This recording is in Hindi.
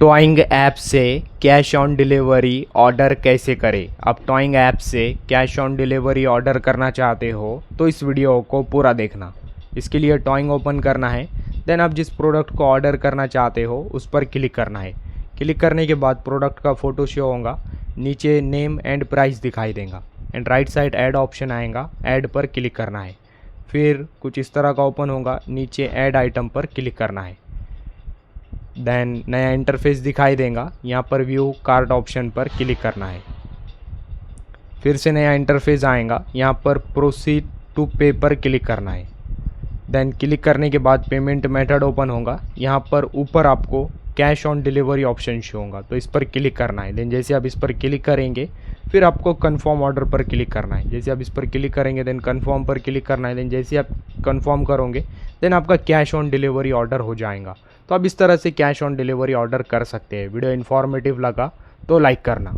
टॉइंग ऐप से कैश ऑन डिलीवरी ऑर्डर कैसे करें। अब टॉइंग ऐप से कैश ऑन डिलीवरी ऑर्डर करना चाहते हो तो इस वीडियो को पूरा देखना। इसके लिए टॉइंग ओपन करना है, देन आप जिस प्रोडक्ट को ऑर्डर करना चाहते हो उस पर क्लिक करना है। क्लिक करने के बाद प्रोडक्ट का फ़ोटो शो होगा, नीचे नेम एंड प्राइस दिखाई देगा and right side add option आएगा, ऐड पर क्लिक करना है। फिर कुछ इस तरह का ओपन होगा, नीचे ऐड आइटम पर क्लिक करना है। देन नया इंटरफेस दिखाई देगा, यहाँ पर व्यू कार्ट ऑप्शन पर क्लिक करना है। फिर से नया इंटरफेस आएगा, यहाँ पर प्रोसीड टू पे पर क्लिक करना है। देन क्लिक करने के बाद पेमेंट मेथड ओपन होगा, यहाँ पर ऊपर आपको cash on delivery option show होगा, तो इस पर क्लिक करना है। देन जैसे आप इस पर क्लिक करेंगे फिर आपको कन्फर्म ऑर्डर पर क्लिक करना है। जैसे आप इस पर क्लिक करेंगे देन कन्फर्म पर क्लिक करना है। देन जैसे आप कन्फर्म करोगे देन आपका कैश ऑन डिलीवरी ऑर्डर हो जाएगा। तो आप इस तरह से कैश ऑन डिलीवरी ऑर्डर कर सकते हैं। वीडियो इन्फॉर्मेटिव लगा तो लाइक करना।